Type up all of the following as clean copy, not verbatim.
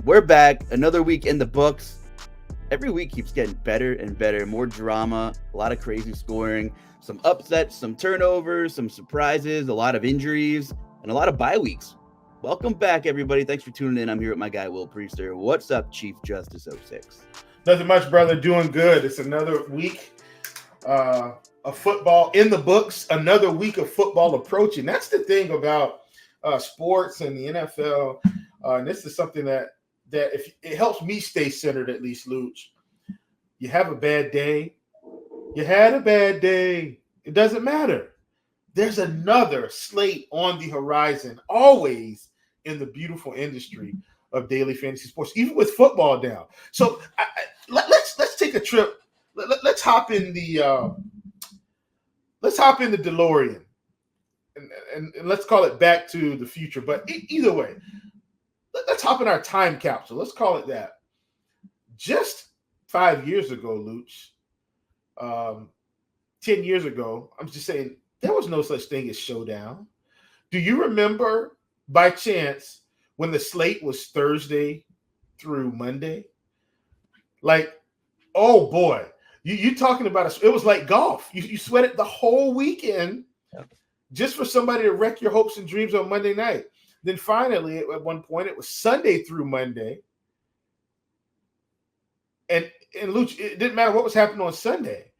We're back. Another week in the books. Every week keeps getting better and better. More drama, a lot of crazy scoring, some upsets, some turnovers, some surprises, a lot of injuries, and a lot of bye weeks. Welcome back, everybody. Thanks for tuning in. I'm here with my guy, Will Priester. What's up, Chief Justice 06? Nothing much, brother. Doing good. It's another week of football in the books. Another week of football approaching. That's the thing about sports and the NFL. And this is something that if it helps me stay centered, at least, Luuch. You have a bad day. You had a bad day. It doesn't matter. There's another slate on the horizon, always in the beautiful industry of daily fantasy sports, even with football down. So let's take a trip. Let's hop in the DeLorean, and let's call it Back to the Future. But either way, let's hop in our time capsule. Let's call it that. Just 5 years ago, Luuch, 10 years ago, I'm just saying there was no such thing as Showdown. Do you remember, by chance, when the slate was Thursday through Monday? Like, oh boy, you talking about it was like golf. You sweated the whole weekend just for somebody to wreck your hopes and dreams on Monday night. Then finally, at one point, it was Sunday through Monday. And Luuch, it didn't matter what was happening on Sunday.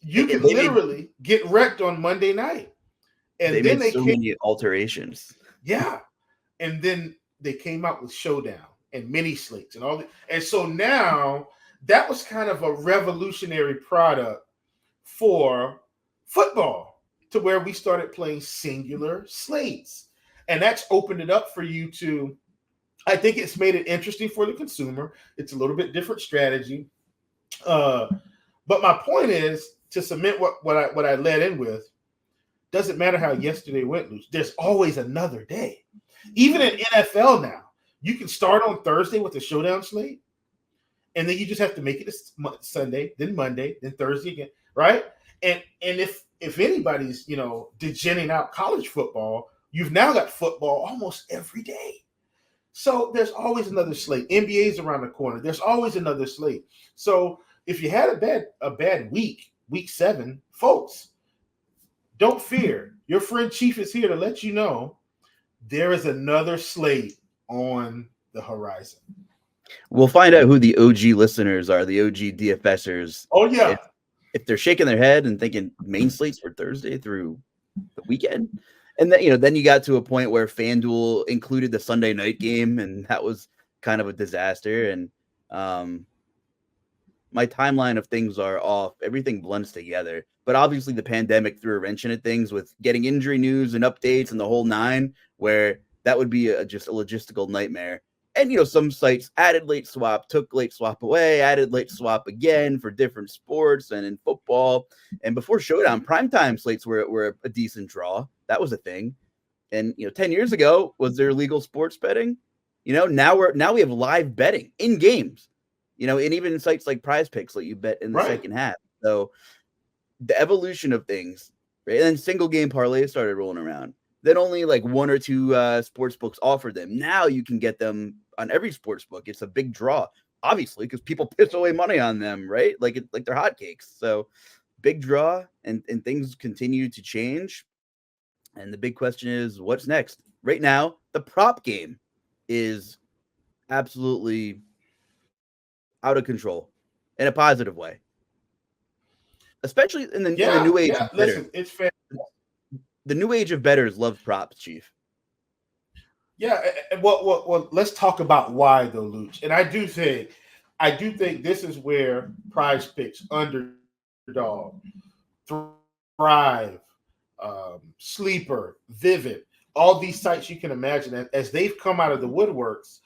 You could literally get wrecked on Monday night. And then they made many alterations. Yeah. And then they came out with Showdown and mini slates and all that. And so now that was kind of a revolutionary product for football, to where we started playing singular slates. And that's opened it up for you to, I think it's made it interesting for the consumer. It's a little bit different strategy. But my point is, to cement what I led in with, doesn't matter how yesterday went, Luuch. There's always another day. Even in NFL now, you can start on Thursday with a Showdown slate, and then you just have to make it Sunday, then Monday, then Thursday again, right? And if anybody's degenerating out college football, you've now got football almost every day. So there's always another slate. NBA's around the corner. There's always another slate. So if you had a bad week 7, folks, don't fear. Your friend Chief is here to let you know there is another slate on the horizon. We'll find out who the OG listeners are, the OG DFSers. Oh, yeah. If they're shaking their head and thinking main slates for Thursday through the weekend. And then you got to a point where FanDuel included the Sunday night game, and that was kind of a disaster. And my timeline of things are off. Everything blends together. But obviously the pandemic threw a wrench into things with getting injury news and updates and the whole nine, where that would be just a logistical nightmare. And, some sites added late swap, took late swap away, added late swap again for different sports and in football. And before Showdown, primetime slates were a decent draw. That was a thing. And, 10 years ago, was there legal sports betting? Now we have live betting in games, and even sites like Prize Picks let you bet in the second half. So the evolution of things, right? And then single game parlays started rolling around. Then only like one or two sports books offered them. Now you can get them on every sports book. It's a big draw, obviously, because people piss away money on them, right? Like they're hotcakes. So big draw, and things continue to change. And the big question is, what's next? Right now, the prop game is absolutely out of control in a positive way, especially in the new age. Yeah, listen, it's fair. The new age of bettors love props, Chief. Yeah, well, let's talk about why though, Luuch. And I do think this is where Prize Picks, Underdog, Thrive, Sleeper, Vivid, all these sites you can imagine, as they've come out of the woodworks.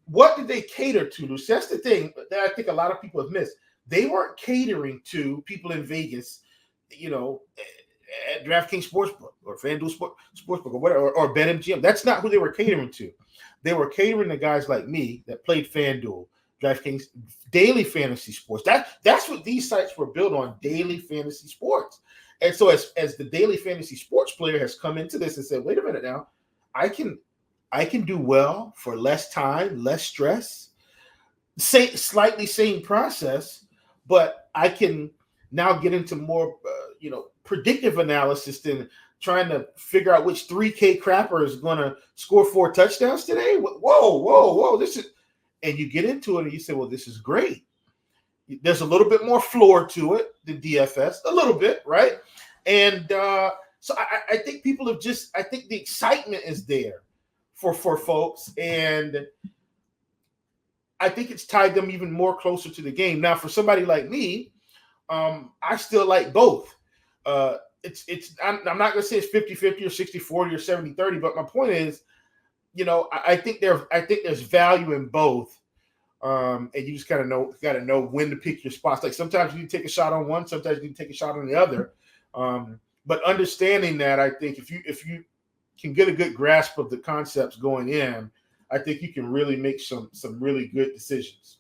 What did they cater to, Luuch? That's the thing that I think a lot of people have missed. They weren't catering to people in Vegas, at DraftKings Sportsbook or FanDuel Sportsbook or whatever, or BetMGM. That's not who they were catering to. They were catering to guys like me that played FanDuel, DraftKings, daily fantasy sports. That's what these sites were built on, daily fantasy sports. And so as the daily fantasy sports player has come into this and said, wait a minute now, I can I can do well for less time, less stress, slightly same process, but I can now get into more, predictive analysis than trying to figure out which 3K crapper is going to score 4 touchdowns today. Whoa. And you get into it and you say, well, this is great. There's a little bit more floor to it than DFS, a little bit, right? And so I think I think the excitement is there for folks. And I think it's tied them even more closer to the game. Now, for somebody like me, I still like both. I'm not going to say it's 50-50 or 60-40 or 70-30, but my point is, I think there's value in both. And you just got to know when to pick your spots. Like sometimes you can take a shot on one, sometimes you can take a shot on the other. But understanding that, I think if you can get a good grasp of the concepts going in, I think you can really make some really good decisions.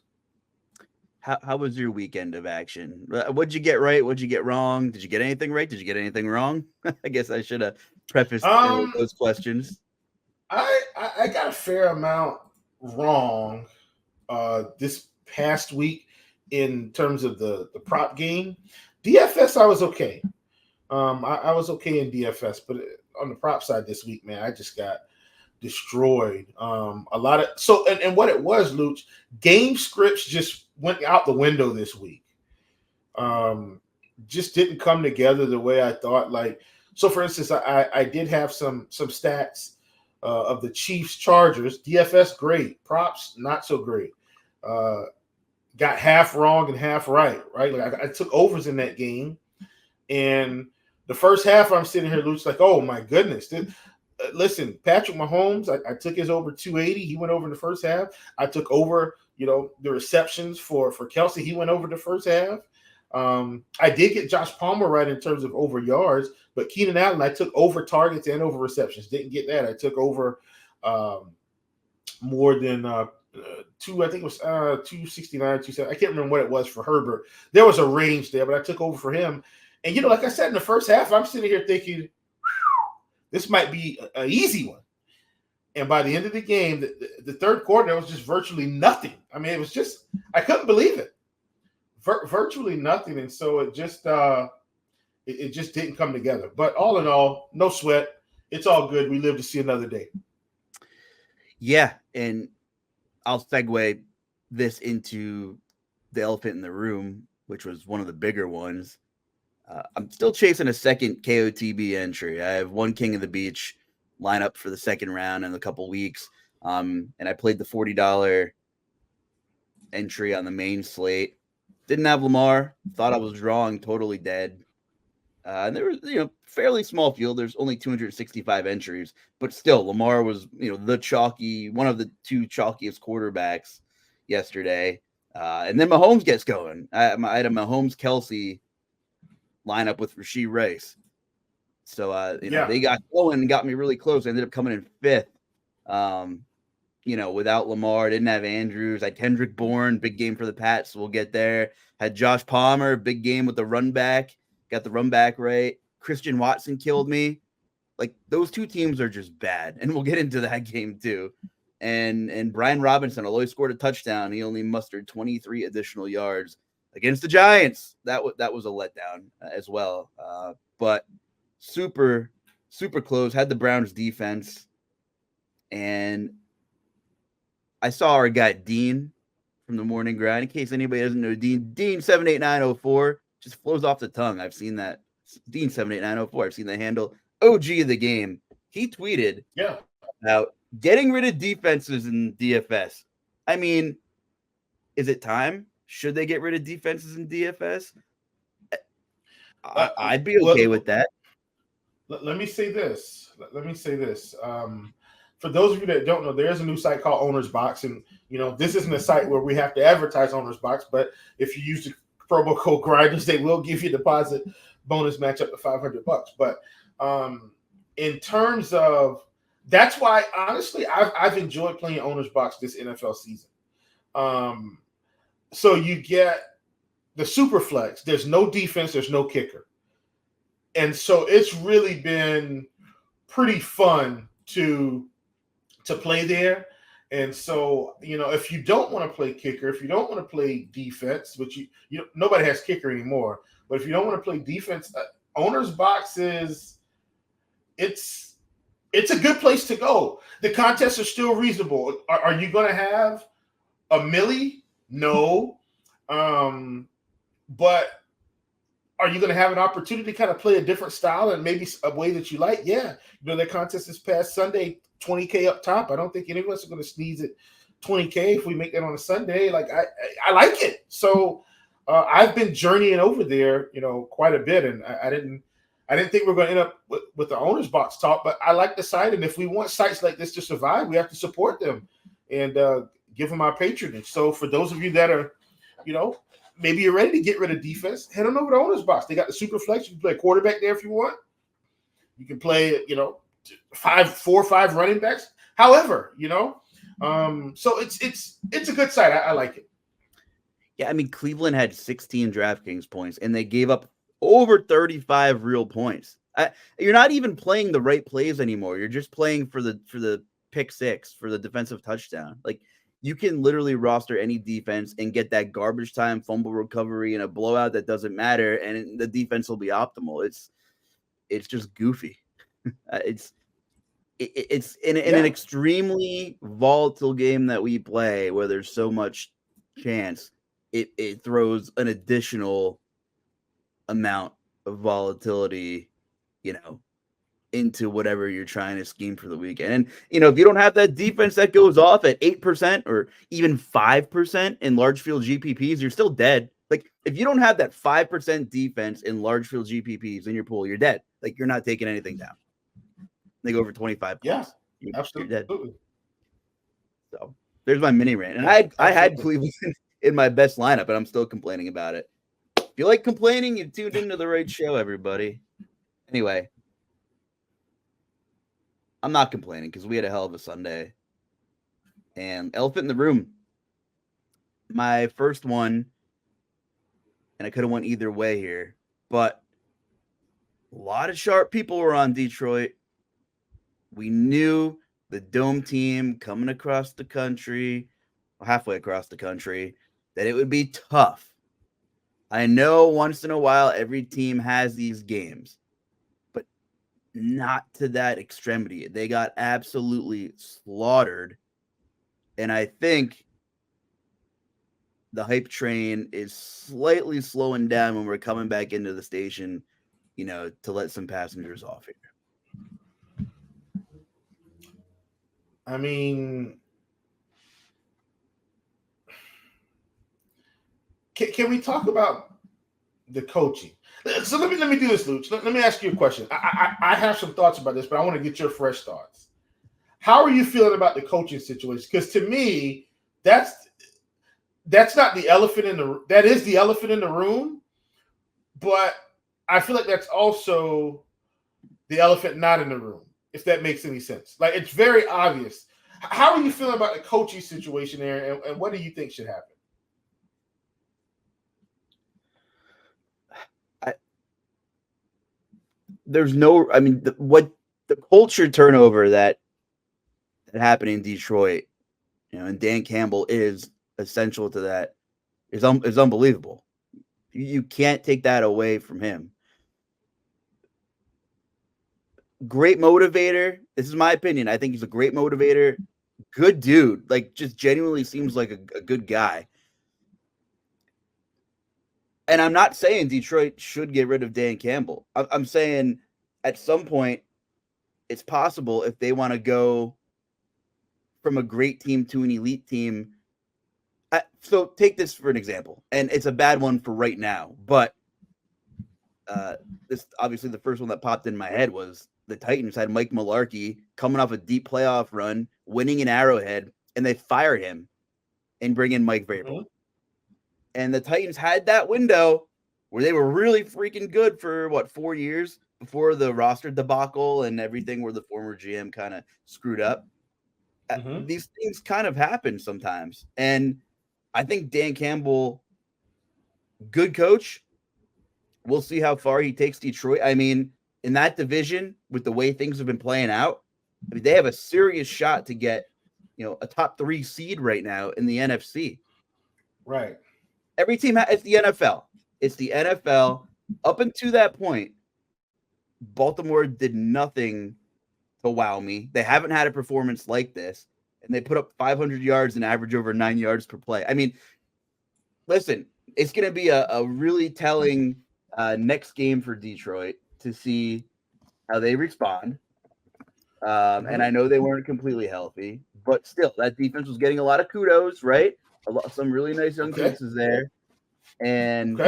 How was your weekend of action? What'd you get right? What'd you get wrong? Did you get anything right? Did you get anything wrong? I guess I should have prefaced those questions. I got a fair amount wrong this past week in terms of the prop game. DFS, I was okay. I was okay in DFS, but on the prop side this week, man, I just got destroyed. A lot of and what it was, Luuch, game scripts just went out the window this week. Just didn't come together the way I thought. Like, so for instance, I did have some stats of the Chiefs Chargers. DFS great, props not so great. Got half wrong and half right. Like I took overs in that game, and the first half I'm sitting here, Luuch, like, oh my goodness. Listen, Patrick Mahomes, I took his over 280. He went over in the first half. I took over, the receptions for Kelsey. He went over the first half. I did get Josh Palmer right in terms of over yards, but Keenan Allen, I took over targets and over receptions. Didn't get that. I took over more than I think it was 269, 270. I can't remember what it was for Herbert. There was a range there, but I took over for him. And, like I said, in the first half, I'm sitting here thinking, this might be an easy one. And by the end of the game, the third quarter, there was just virtually nothing. I mean, it was just, I couldn't believe it. Virtually nothing. And so it just didn't come together. But all in all, no sweat. It's all good. We live to see another day. Yeah. And I'll segue this into the elephant in the room, which was one of the bigger ones. I'm still chasing a second KOTB entry. I have one King of the Beach lineup for the second round in a couple weeks. And I played the $40 entry on the main slate. Didn't have Lamar. Thought I was wrong. Totally dead. And there was, fairly small field. There's only 265 entries, but still Lamar was, one of the two chalkiest quarterbacks yesterday. And then Mahomes gets going. I had a Mahomes Kelsey lineup with Rashee Rice. So, they got going and got me really close. I ended up coming in fifth. Without Lamar, didn't have Andrews. I had Kendrick Bourne, big game for the Pats. So we'll get there. Had Josh Palmer, big game with the run back. Got the run back right. Christian Watson killed me. Like, those two teams are just bad. And we'll get into that game too. And Brian Robinson, although he scored a touchdown, he only mustered 23 additional yards against the Giants. That was a letdown as well. But super, super close. Had the Browns defense. And I saw our guy Dean from the Morning Grind. In case anybody doesn't know Dean 78904 just flows off the tongue. I've seen that. Dean 78904. I've seen the handle. OG of the game. He tweeted about getting rid of defenses in DFS. I mean, is it time? Should they get rid of defenses in DFS? I'd be okay with that. Let me say this. For those of you that don't know, there's a new site called Owner's Box. And, this isn't a site where we have to advertise Owner's Box. But if you use the promo code Grinders, they will give you a deposit bonus match up to $500. But in terms of, that's why, honestly, I've enjoyed playing Owner's Box this NFL season. So you get the super flex. There's no defense. There's no kicker. And so it's really been pretty fun to to play there. And so, if you don't want to play kicker, if you don't want to play defense, which nobody has kicker anymore, but if you don't want to play defense, owner's box it's a good place to go. The contests are still reasonable. Are you going to have a millie? No. But are you going to have an opportunity to kind of play a different style and maybe a way that you like? Yeah. That contest this past Sunday, 20K up top. I don't think any of us are going to sneeze at 20K if we make that on a Sunday. Like I like it. So I've been journeying over there, quite a bit, and I didn't think we are going to end up with the owner's box talk, but I like the site, and if we want sites like this to survive, we have to support them and give them our patronage. So for those of you that are, maybe you're ready to get rid of defense, head on over to owner's box. They got the super flex. You can play quarterback there if you want. You can play, 4 or 5 running backs. However, so it's a good site. I like it. Yeah, I mean, Cleveland had 16 DraftKings points, and they gave up over 35 real points. You're not even playing the right plays anymore. You're just playing for the pick six, for the defensive touchdown. Like, you can literally roster any defense and get that garbage time fumble recovery in a blowout that doesn't matter, and the defense will be optimal. It's just goofy. It's in an extremely volatile game that we play, where there's so much chance. It throws an additional amount of volatility, into whatever you're trying to scheme for the weekend. And, if you don't have that defense that goes off at 8% or even 5% in large field GPPs, you're still dead. Like, if you don't have that 5% defense in large field GPPs in your pool, you're dead. Like, you're not taking anything down. They go over 25 points. Yeah, absolutely. You're dead. So there's my mini rant. And I had Cleveland in my best lineup, but I'm still complaining about it. If you like complaining, you tuned into the right show, everybody. Anyway, I'm not complaining because we had a hell of a Sunday. And elephant in the room. My first one, and I could have went either way here, but a lot of sharp people were on Detroit. We knew the Dome team coming across the country, halfway across the country, that it would be tough. I know once in a while every team has these games, but not to that extremity. They got absolutely slaughtered. And I think the hype train is slightly slowing down when we're coming back into the station, to let some passengers off here. I mean, can we talk about the coaching? So let me do this, Luuch. Let me ask you a question. I have some thoughts about this, but I want to get your fresh thoughts. How are you feeling about the coaching situation? Because to me, that's not the elephant in the that is the elephant in the room, but I feel like that's also the elephant not in the room, if that makes any sense. Like, it's very obvious. How are you feeling about the coaching situation there, and what do you think should happen? The culture turnover that happened in Detroit, and Dan Campbell is essential to that, is unbelievable. You can't take that away from him. Great motivator. This is my opinion. I think he's a great motivator. Good dude. Like, just genuinely seems like a good guy. And I'm not saying Detroit should get rid of Dan Campbell. I'm saying at some point it's possible, if they want to go from a great team to an elite team. So take this for an example, and it's a bad one for right now, but this obviously the first one that popped in my head was the Titans had Mike Mularkey coming off a deep playoff run, winning an Arrowhead, and they fire him and bring in Mike Vrabel. Mm-hmm. And the Titans had that window where they were really freaking good for 4 years before the roster debacle and everything, where the former GM kind of screwed up. Mm-hmm. These things kind of happen sometimes. And I think Dan Campbell, good coach. We'll see how far he takes Detroit. I mean, in that division, with the way things have been playing out, I mean, they have a serious shot to get, a top 3 seed right now in the NFC. Right. Every team it's the NFL. It's the NFL. Up until that point, Baltimore did nothing to wow me. They haven't had a performance like this, and they put up 500 yards and average over 9 yards per play. I mean, listen, it's going to be a really telling next game for Detroit to see how they respond. And I know they weren't completely healthy, but still, that defense was getting a lot of kudos, right? Some really nice young pieces there. And,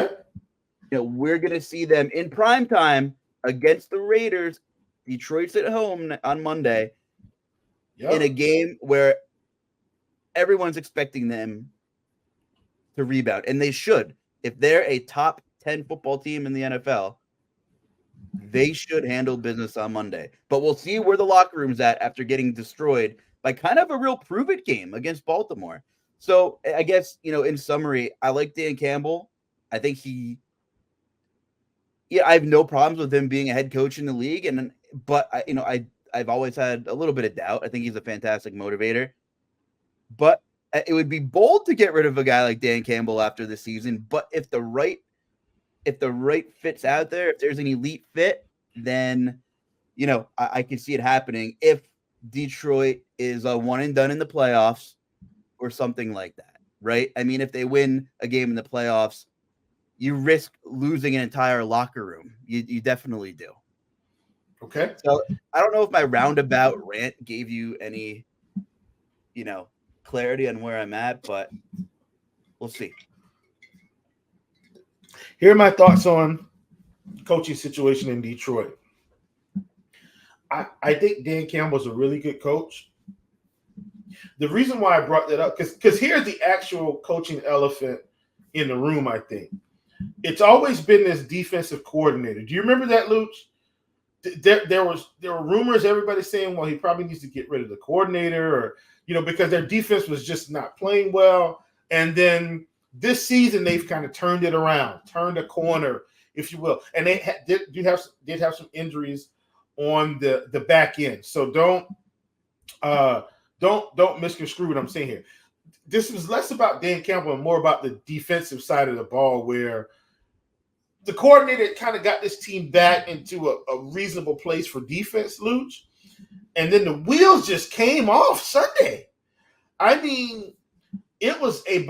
we're going to see them in prime time against the Raiders. Detroit's at home on Monday in a game where everyone's expecting them to rebound, and they should. If they're a top 10 football team in the NFL, they should handle business on Monday. But we'll see where the locker room's at after getting destroyed by kind of a real prove-it game against Baltimore. So I guess, in summary, I like Dan Campbell. I think I have no problems with him being a head coach in the league. But I've always had a little bit of doubt. I think he's a fantastic motivator. But it would be bold to get rid of a guy like Dan Campbell after the season. But if the right fit's out there, if there's an elite fit, then, I can see it happening if Detroit is a one and done in the playoffs or something like that, right? I mean, if they win a game in the playoffs, you risk losing an entire locker room. You definitely do. Okay. So I don't know if my roundabout rant gave you any, clarity on where I'm at, but we'll see. Here are my thoughts on coaching situation in Detroit. I think Dan Campbell's a really good coach. The reason why I brought that up, because here's the actual coaching elephant in the room, I think. It's always been this defensive coordinator. Do you remember that, Luuch? There were rumors, everybody saying, well, he probably needs to get rid of the coordinator, or because their defense was just not playing well. And then this season they've kind of turned it around, turned a corner, if you will. And they did have some injuries on the back end. So don't misconstrue what I'm saying here. This was less about Dan Campbell and more about the defensive side of the ball, where the coordinator kind of got this team back into a reasonable place for defense, Luuch. And then the wheels just came off Sunday. I mean, there was a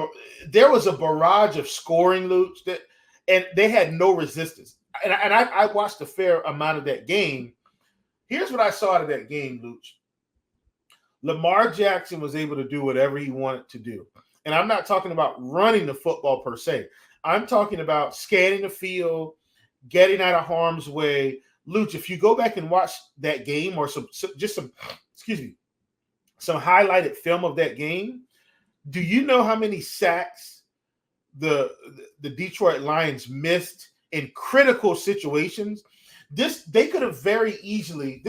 barrage of scoring, Luuch, and they had no resistance. And I watched a fair amount of that game. Here's what I saw out of that game, Luuch. Lamar Jackson was able to do whatever he wanted to do. And I'm not talking about running the football per se. I'm talking about scanning the field, getting out of harm's way. Luuch, if you go back and watch that game, or some highlighted film of that game, do you know how many sacks the Detroit Lions missed in critical situations? This could have very easily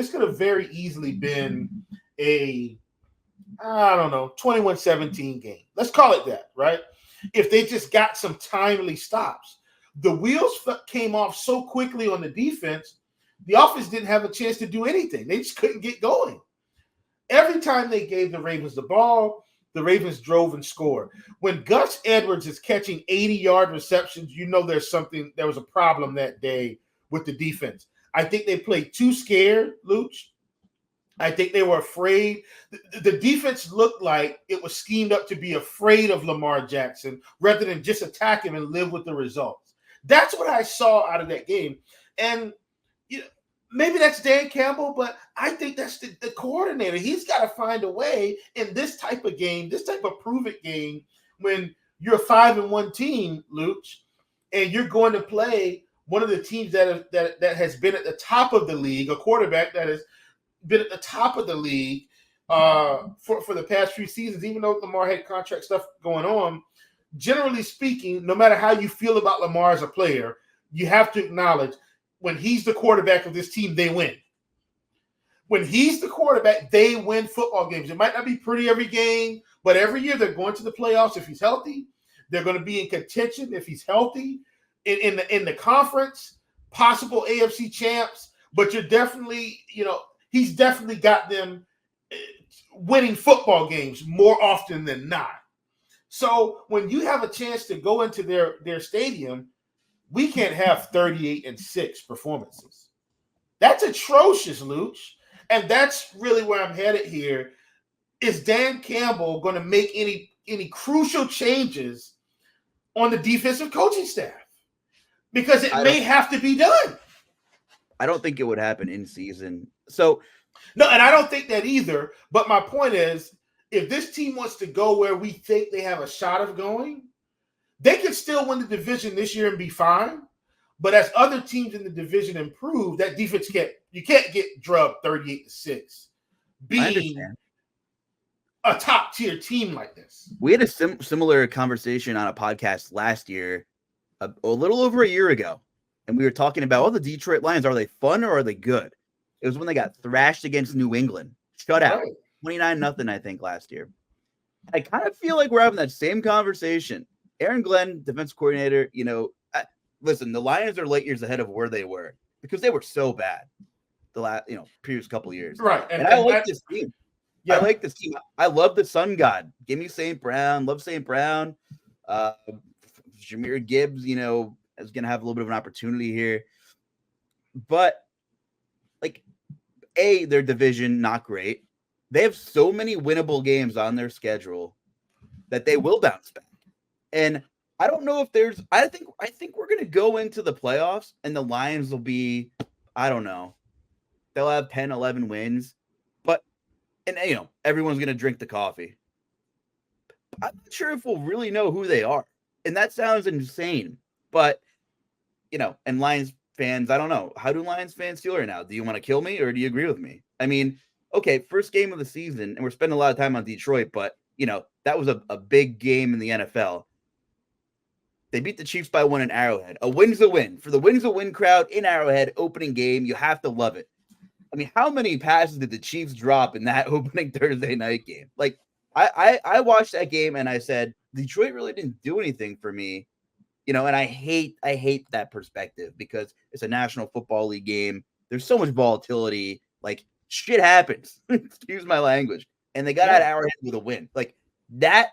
been a 21-17 game. Let's call it that, right? If they just got some timely stops. The wheels came off so quickly on the defense, the offense didn't have a chance to do anything. They just couldn't get going. Every time they gave the Ravens the ball, the Ravens drove and scored. When Gus Edwards is catching 80-yard receptions, there was a problem that day with the defense. I think they played too scared, Luuch. I think they were afraid. The defense looked like it was schemed up to be afraid of Lamar Jackson rather than just attack him and live with the results. That's what I saw out of that game. And maybe that's Dan Campbell, but I think that's the coordinator. He's got to find a way in this type of game, this type of prove-it game, when you're a 5-1 team, Luuch, and you're going to play one of the teams that has been at the top of the league, a quarterback that has been at the top of the league for the past few seasons, even though Lamar had contract stuff going on. Generally speaking, no matter how you feel about Lamar as a player, you have to acknowledge when he's the quarterback of this team, they win. When he's the quarterback, they win football games. It might not be pretty every game, but every year they're going to the playoffs if he's healthy. They're going to be in contention if he's healthy. In the conference, possible AFC champs, but you're definitely, he's definitely got them winning football games more often than not. So when you have a chance to go into their stadium, we can't have 38-6 performances. That's atrocious, Luuch. And that's really where I'm headed here. Is Dan Campbell going to make any crucial changes on the defensive coaching staff? Because it may have to be done. I don't think it would happen in season. So no, and I don't think that either. But my point is, if this team wants to go where we think they have a shot of going, they can still win the division this year and be fine. But as other teams in the division improve, that defense you can't get drubbed 38-6. Being a top tier team like this. We had a similar conversation on a podcast last year, a little over a year ago, and we were talking about, the Detroit Lions, are they fun or are they good? It was when they got thrashed against New England, shut out, 29-0, I think, last year. I kind of feel like we're having that same conversation. Aaron Glenn, defense coordinator, listen, the Lions are light years ahead of where they were because they were so bad the last, previous couple of years. Right. And I like this team. Yeah. I like this team. I love the Sun God. Give me St. Brown. Love St. Brown. Jahmyr Gibbs, is going to have a little bit of an opportunity here. But, their division, not great. They have so many winnable games on their schedule that they will bounce back. And I don't know if I think we're going to go into the playoffs and the Lions will be, I don't know, they'll have 10, 11 wins. And, everyone's going to drink the coffee. I'm not sure if we'll really know who they are. And that sounds insane. But, and Lions fans, I don't know. How do Lions fans feel right now? Do you want to kill me or do you agree with me? I mean, okay, first game of the season, and we're spending a lot of time on Detroit, but, that was a big game in the NFL. They beat the Chiefs by 1 in Arrowhead. A win's a win. For the win's a win crowd in Arrowhead, opening game, you have to love it. I mean, how many passes did the Chiefs drop in that opening Thursday night game? I watched that game and I said, Detroit really didn't do anything for me, and I hate that perspective because it's a National Football League game. There's so much volatility. Shit happens. Excuse my language. And they got out of Arrowhead with a win. That,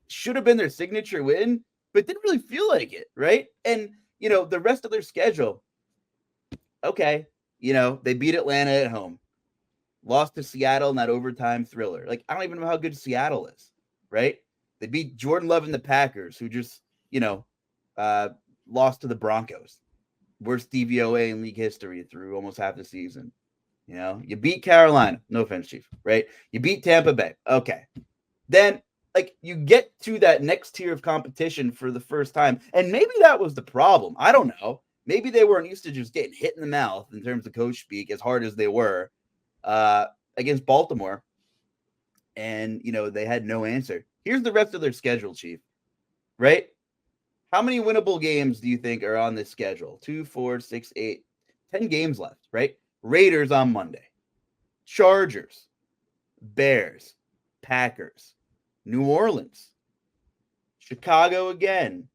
should have been their signature win, but didn't really feel like it, right? And, the rest of their schedule, okay. They beat Atlanta at home, lost to Seattle in that overtime thriller. I don't even know how good Seattle is, right? They beat Jordan Love and the Packers, who just, lost to the Broncos. Worst DVOA in league history through almost half the season. You beat Carolina. No offense, Chief, right? You beat Tampa Bay. Okay. Then, you get to that next tier of competition for the first time. And maybe that was the problem. I don't know. Maybe they weren't used to just getting hit in the mouth in terms of coach speak as hard as they were against Baltimore. And, they had no answer. Here's the rest of their schedule, Chief, right? How many winnable games do you think are on this schedule? 2, 4, 6, 8, 10 games left, right? Raiders on Monday. Chargers, Bears, Packers, New Orleans, Chicago again,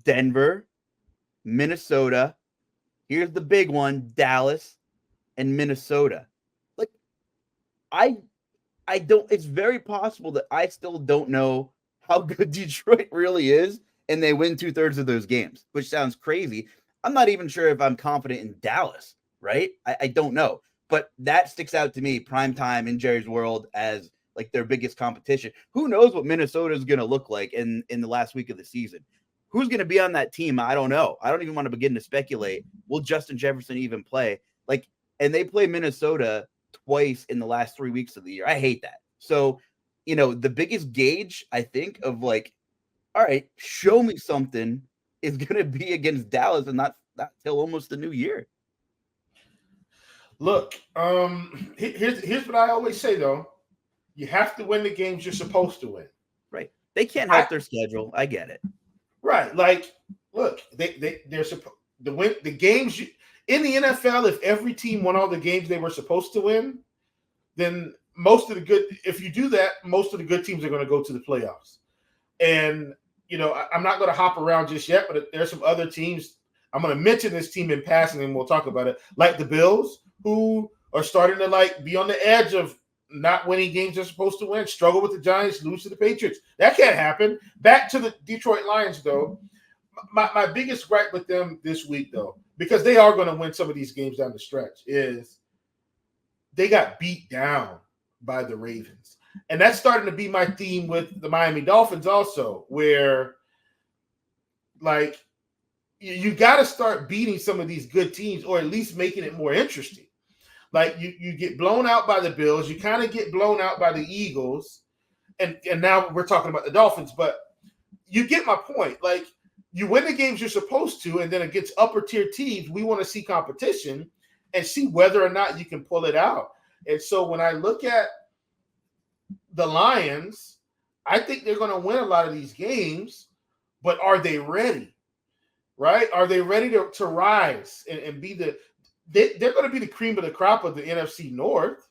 Denver, Minnesota. Here's the big one, Dallas and Minnesota. I don't, it's very possible that I still don't know how good Detroit really is, and they win 2/3 of those games, which sounds crazy. I'm not even sure if I'm confident in Dallas, right? I don't know. But that sticks out to me, prime time in Jerry's world, as their biggest competition. Who knows what Minnesota is going to look like in the last week of the season? Who's going to be on that team? I don't know. I don't even want to begin to speculate. Will Justin Jefferson even play? And they play Minnesota twice in the last 3 weeks of the year. I hate that. So, the biggest gauge, I think, of all right, show me something is going to be against Dallas and not till almost the new year. Look, here's what I always say, though. You have to win the games you're supposed to win. Right. They can't help their schedule. I get it. Right. Look, they're supposed to win the games in the NFL. If every team won all the games they were supposed to win, then if you do that, most of the good teams are going to go to the playoffs. And, I'm not going to hop around just yet, but there's some other teams I'm going to mention this team in passing and we'll talk about it. Like the Bills, who are starting to like be on the edge of not winning games they're supposed to win, struggle with the Giants, lose to the Patriots. That can't happen. Back to the Detroit Lions, though. My biggest gripe with them this week, though, because they are going to win some of these games down the stretch, is they got beat down by the Ravens. And that's starting to be my theme with the Miami Dolphins also, where like you got to start beating some of these good teams or at least making it more interesting. Like you get blown out by the Bills, you kind of get blown out by the Eagles, and now we're talking about the Dolphins, but you get my point. Like you win the games you're supposed to, and then against upper tier teams, we want to see competition and see whether or not you can pull it out. And so when I look at the Lions, I think they're going to win a lot of these games, but are they ready? Right? Are they ready to rise and be the they're going to be the cream of the crop of the NFC North,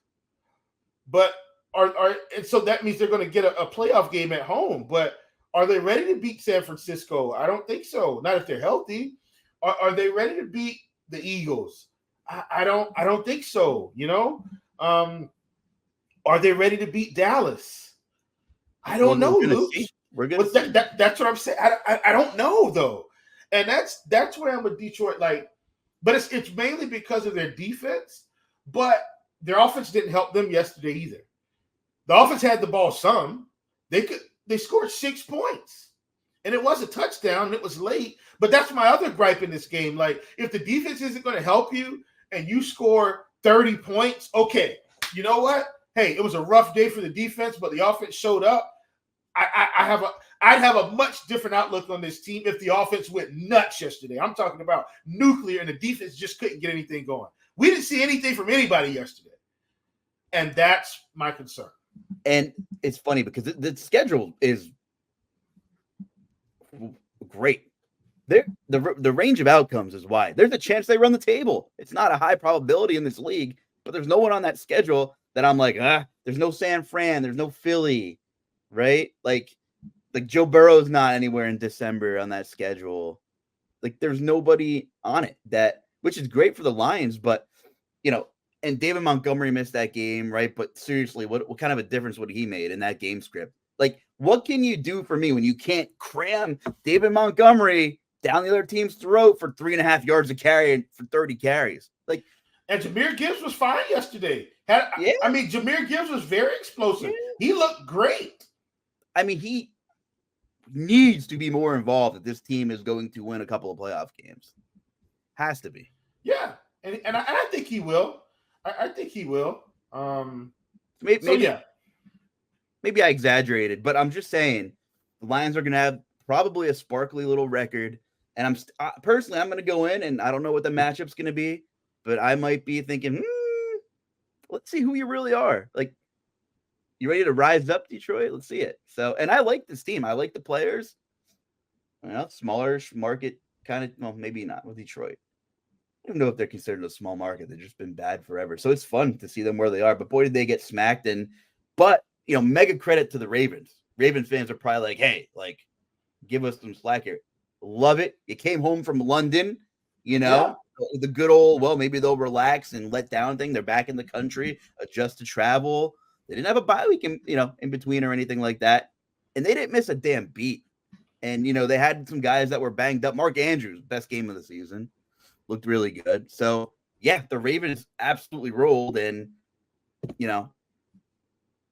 but and so that means they're going to get a playoff game at home. But are they ready to beat San Francisco? I don't think so. Not if they're healthy. Are they ready to beat the Eagles? I don't think so. You know, are they ready to beat Dallas? I don't know, Luuch. We're gonna see. That's what I'm saying. I don't know though, and that's where I'm with Detroit. Like. But it's mainly because of their defense, but their offense didn't help them yesterday either. The offense had the ball some. They scored 6 points. And it was a touchdown, and it was late. But that's my other gripe in this game. Like, if the defense isn't going to help you and you score 30 points, okay, you know what? Hey, it was a rough day for the defense, but the offense showed up. I'd have a much different outlook on this team if the offense went nuts yesterday. I'm talking about nuclear, and the defense just couldn't get anything going. We didn't see anything from anybody yesterday, and that's my concern. And it's funny because the schedule is great. The range of outcomes is wide. There's a chance they run the table. It's not a high probability in this league, but there's no one on that schedule that I'm like, there's no San Fran, there's no Philly. Right? Like Joe Burrow's not anywhere in December on that schedule. Like there's nobody on it which is great for the Lions, but and David Montgomery missed that game, right? But seriously, what kind of a difference would he made in that game script? Like, what can you do for me when you can't cram David Montgomery down the other team's throat for 3.5 yards a carry and for 30 carries? Like, and Jahmyr Gibbs was fine yesterday. I mean, Jahmyr Gibbs was very explosive. Yeah. He looked great. I mean, he needs to be more involved if this team is going to win a couple of playoff games. Has to be. Yeah, and I think he will. I think he will. Maybe I exaggerated, but I'm just saying the Lions are going to have probably a sparkly little record. And I'm going to go in, and I don't know what the matchup's going to be, but I might be thinking, let's see who you really are. Like, you ready to rise up, Detroit? Let's see it. So, and I like this team. I like the players. Well, smaller market kind of, well, maybe not with Detroit. I don't know if they're considered a small market. They've just been bad forever. So it's fun to see them where they are. But boy, did they get smacked. But mega credit to the Ravens. Ravens fans are probably like, hey, like, give us some slack here. Love it. You came home from London, the good old, well, maybe they'll relax and let down thing. They're back in the country, adjust to travel. They didn't have a bye week in between or anything like that. And they didn't miss a damn beat. And, they had some guys that were banged up. Mark Andrews, best game of the season, looked really good. So, yeah, the Ravens absolutely rolled. And,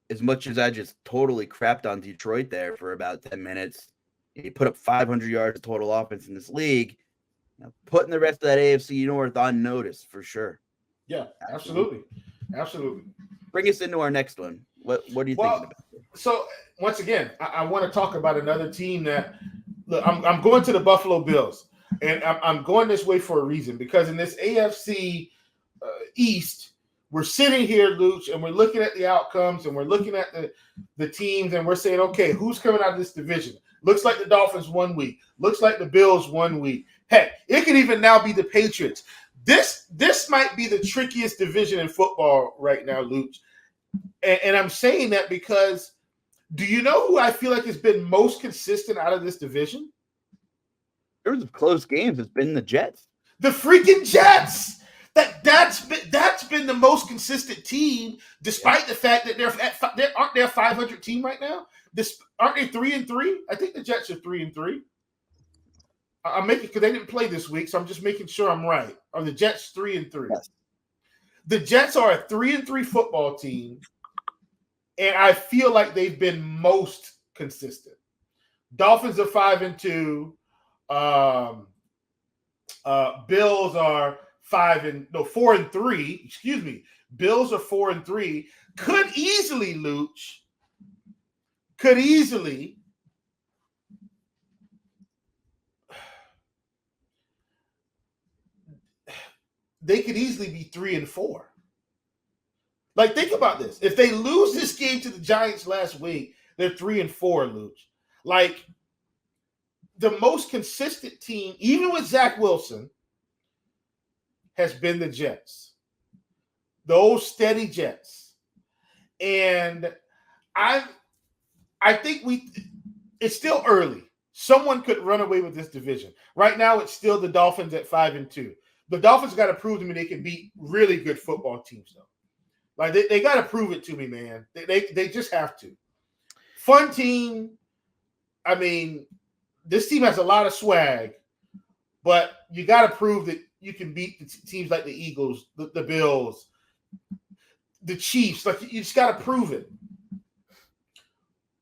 as much as I just totally crapped on Detroit there for about 10 minutes, you put up 500 yards of total offense in this league, putting the rest of that AFC North on notice for sure. Yeah, absolutely. Bring us into our next one. What are you thinking about? So once again, I want to talk about another team that look. I'm going to the Buffalo Bills, and I'm going this way for a reason, because in this AFC East, we're sitting here, Luuch, and we're looking at the outcomes, and we're looking at the teams, and we're saying, okay, who's coming out of this division? Looks like the Dolphins 1 week. Looks like the Bills 1 week. Heck, it could even now be the Patriots. This might be the trickiest division in football right now, Luuch. And I'm saying that because do you know who I feel like has been most consistent out of this division? terms of close games, it's been the Jets. The freaking Jets. That's been the most consistent team, despite the fact that aren't they a 500 team right now? Aren't they 3-3? I think the Jets are 3-3. I'm making because they didn't play this week, so I'm just making sure I'm right. Are the Jets 3-3? Yes. The Jets are a 3-3 football team, and I feel like they've been most consistent. Dolphins are 5-2. Bills are 4-3. Excuse me. Bills are 4-3. Could easily, Luuch. Could easily. They could easily be 3-4. Like, think about this. If they lose this game to the Giants last week, they're 3-4, Luuch. Like, the most consistent team, even with Zach Wilson, has been the Jets. Those steady Jets. And I think it's still early. Someone could run away with this division. Right now, it's still the Dolphins at 5-2. The Dolphins got to prove to me they can beat really good football teams, though. Like, they got to prove it to me, man. They just have to. Fun team. I mean, this team has a lot of swag, but you got to prove that you can beat the teams like the Eagles, the Bills, the Chiefs. Like, you just got to prove it.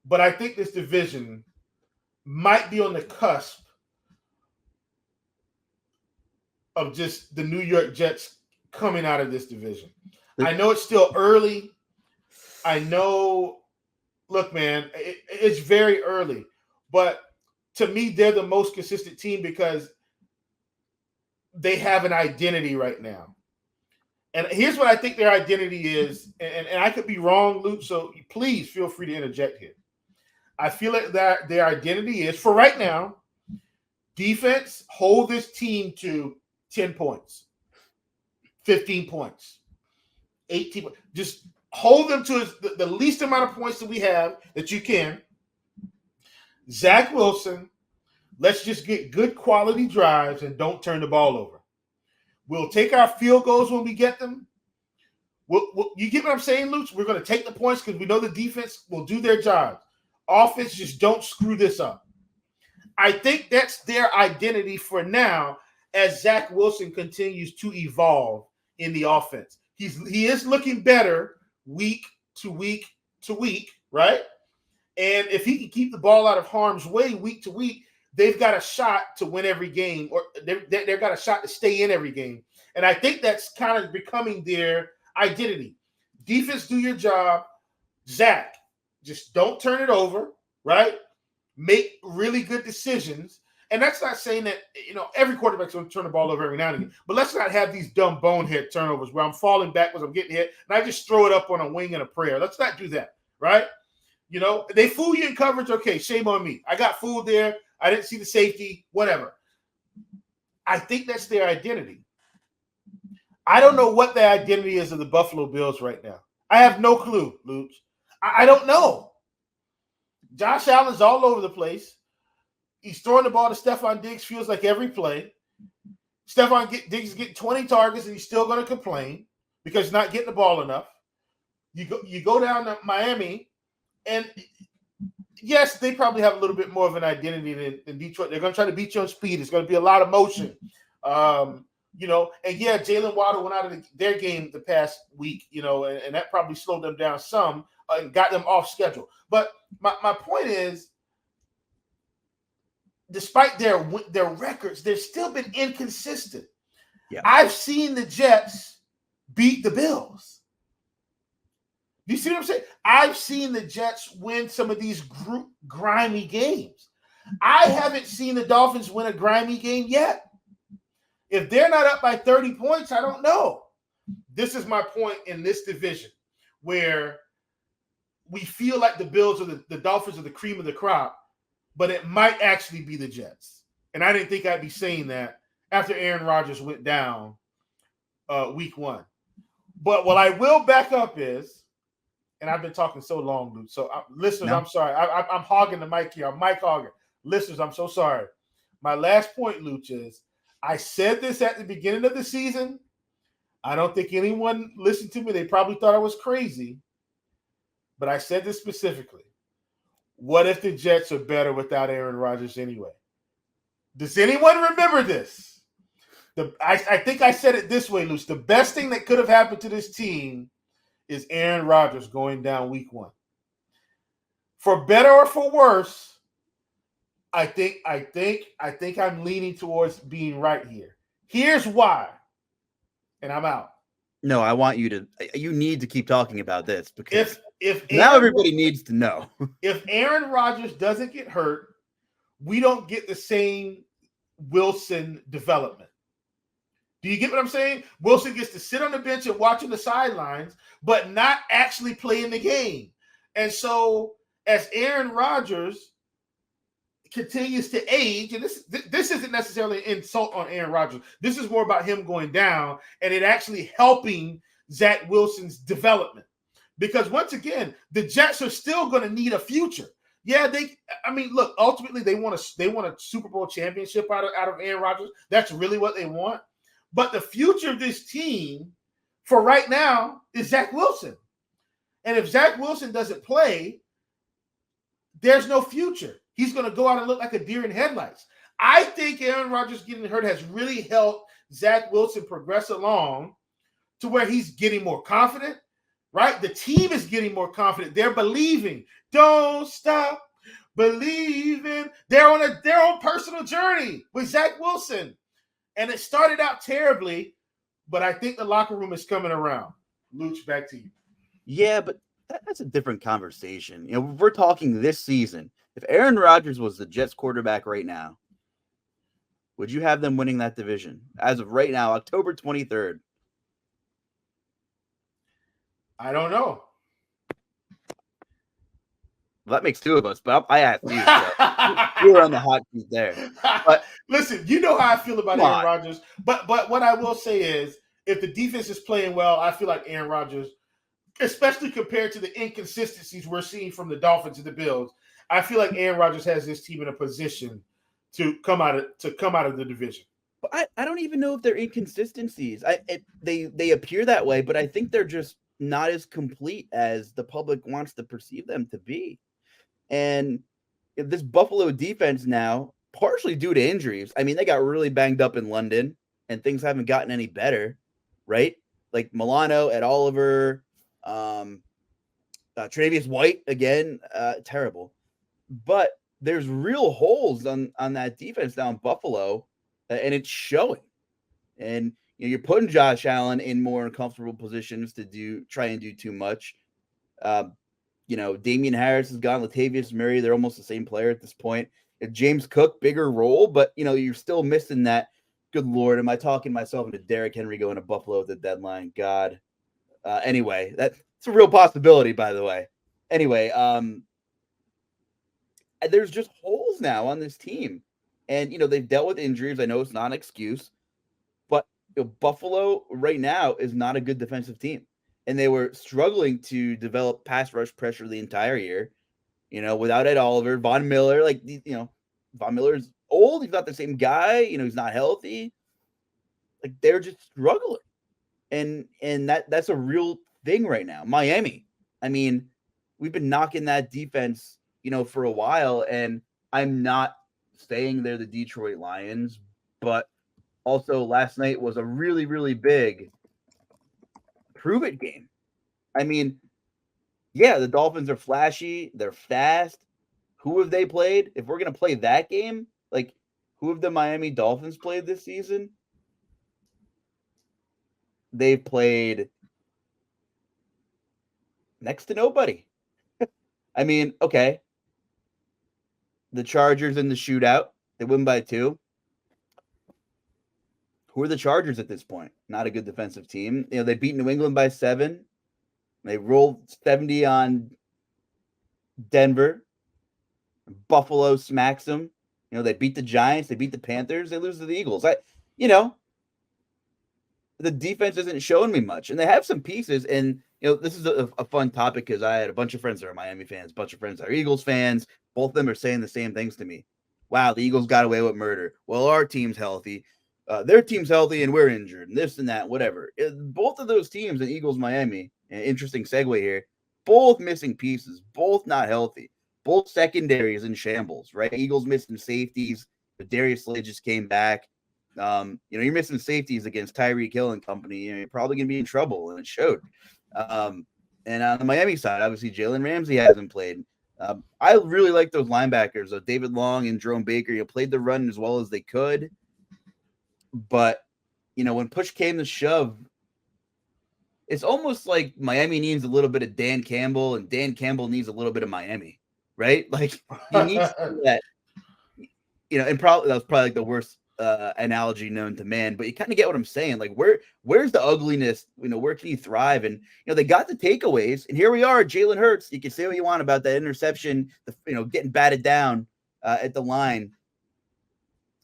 But I think this division might be on the cusp of just the New York Jets coming out of this division. I know it's still early. I know, look, man, it's very early. But to me, they're the most consistent team because they have an identity right now. And here's what I think their identity is. And I could be wrong, Luuch, so please feel free to interject here. I feel like that their identity is, for right now, defense, hold this team to 10 points, 15 points, 18 points. Just hold them to the least amount of points that we have that you can. Zach Wilson, let's just get good quality drives and don't turn the ball over. We'll take our field goals when we get them. You get what I'm saying, Luuch? We're going to take the points because we know the defense will do their job. Offense, just don't screw this up. I think that's their identity for now as Zach Wilson continues to evolve in the offense. He is looking better week to week to week, right? And if he can keep the ball out of harm's way week to week, they've got a shot to win every game, or they've got a shot to stay in every game. And I think that's kind of becoming their identity. Defense, do your job. Zach, just don't turn it over, right? Make really good decisions. And that's not saying that, every quarterback's going to turn the ball over every now and again. But let's not have these dumb bonehead turnovers where I'm falling backwards, I'm getting hit, and I just throw it up on a wing and a prayer. Let's not do that, right? They fool you in coverage. Okay, shame on me. I got fooled there. I didn't see the safety, whatever. I think that's their identity. I don't know what the identity is of the Buffalo Bills right now. I have no clue, Luuch. I don't know. Josh Allen's all over the place. He's throwing the ball to Stephon Diggs, feels like every play. Stephon Diggs is getting 20 targets, and he's still going to complain because he's not getting the ball enough. You go down to Miami, and yes, they probably have a little bit more of an identity than Detroit. They're going to try to beat you on speed. It's going to be a lot of motion. And yeah, Jalen Waddle went out of their game the past week, and that probably slowed them down some and got them off schedule. But my point is, despite their records, they've still been inconsistent. Yeah. I've seen the Jets beat the Bills. Do you see what I'm saying? I've seen the Jets win some of these grimy games. I haven't seen the Dolphins win a grimy game yet. If they're not up by 30 points, I don't know. This is my point in this division where we feel like the Bills or the Dolphins are the cream of the crop, but it might actually be the Jets. And I didn't think I'd be saying that after Aaron Rodgers went down week 1. But what I will back up is, and I've been talking so long, Luuch. So listeners, no. I'm sorry. I'm hogging the mic here. I'm mic hogging. Listeners, I'm so sorry. My last point, Luuch, is I said this at the beginning of the season. I don't think anyone listened to me. They probably thought I was crazy. But I said this specifically. What if the Jets are better without Aaron Rodgers anyway? Does anyone remember this? I think I said it this way, Luuch. The best thing that could have happened to this team is Aaron Rodgers going down week 1. For better or for worse, I think I'm leaning towards being right here. Here's why. And I'm out. No, I want you to. You need to keep talking about this because if now everybody needs to know. If Aaron Rodgers doesn't get hurt, we don't get the same Wilson development. Do you get what I'm saying? Wilson gets to sit on the bench and watching the sidelines, but not actually play in the game. And so, as Aaron Rodgers continues to age, and this isn't necessarily an insult on Aaron Rodgers. This is more about him going down and it actually helping Zach Wilson's development. Because once again, the Jets are still going to need a future. Yeah, look, ultimately they want a Super Bowl championship out of Aaron Rodgers. That's really what they want. But the future of this team for right now is Zach Wilson. And if Zach Wilson doesn't play, there's no future. He's going to go out and look like a deer in headlights. I think Aaron Rodgers getting hurt has really helped Zach Wilson progress along to where he's getting more confident, right? The team is getting more confident. They're believing. Don't stop believing. They're on their own personal journey with Zach Wilson. And it started out terribly, but I think the locker room is coming around. Luuch, back to you. Yeah, but that's a different conversation. We're talking this season. If Aaron Rodgers was the Jets quarterback right now, would you have them winning that division? As of right now, October 23rd. I don't know. Well, that makes two of us, but I asked you. So you were on the hot seat there. But listen, you know how I feel about Aaron Rodgers. But what I will say is, if the defense is playing well, I feel like Aaron Rodgers, especially compared to the inconsistencies we're seeing from the Dolphins and the Bills, I feel like Aaron Rodgers has this team in a position to come out of the division. But I don't even know if they're inconsistencies. They appear that way, but I think they're just not as complete as the public wants to perceive them to be. And this Buffalo defense now, partially due to injuries. I mean, they got really banged up in London, and things haven't gotten any better, right? Like Milano, Ed Oliver, Tre'Davious White again, terrible. But there's real holes on that defense now in Buffalo, and it's showing. And you're putting Josh Allen in more uncomfortable positions to try and do too much. Damian Harris has gone, Latavius Murray, they're almost the same player at this point. James Cook, bigger role, but you're still missing that. Good Lord, am I talking myself into Derrick Henry going to Buffalo at the deadline? God. Anyway, that's a real possibility, by the way. Anyway, there's just holes now on this team. And, they've dealt with injuries. I know it's not an excuse. But Buffalo right now is not a good defensive team. And they were struggling to develop pass rush pressure the entire year, without Ed Oliver. Von Miller, Von Miller's old. He's not the same guy. He's not healthy. Like, they're just struggling. And that's a real thing right now. Miami, I mean, we've been knocking that defense, for a while. And I'm not saying they're the Detroit Lions, but also last night was a really, really big prove it game. I mean, yeah, the Dolphins are flashy. They're fast. Who have they played? If we're going to play that game, who have the Miami Dolphins played this season? They've played next to nobody. I mean, okay. The Chargers in the shootout, they win by 2. Who are the Chargers at this point? Not a good defensive team. They beat New England by 7. They rolled 70 on Denver. Buffalo smacks them. They beat the Giants. They beat the Panthers. They lose to the Eagles. The defense isn't showing me much. And they have some pieces. And, this is a fun topic because I had a bunch of friends that are Miami fans, a bunch of friends that are Eagles fans. Both of them are saying the same things to me. wow, the Eagles got away with murder. Well, our team's healthy. Their team's healthy and we're injured, and this and that, whatever. Both of those teams, the Eagles, Miami, interesting segue here, both missing pieces, both not healthy, both secondaries in shambles, right? Eagles missing safeties, but Darius Slay just came back. You're missing safeties against Tyreek Hill and company. You're probably going to be in trouble, and it showed. And on the Miami side, obviously, Jalen Ramsey hasn't played. I really like those linebackers, David Long and Jerome Baker. Played the run as well as they could. But, when push came to shove, it's almost like Miami needs a little bit of Dan Campbell and Dan Campbell needs a little bit of Miami, right? Like, you need that, and probably that was probably like the worst analogy known to man, but you kind of get what I'm saying. Like, where's the ugliness? Where can you thrive? And they got the takeaways, and here we are. Jalen Hurts. You can say what you want about that interception, getting batted down at the line,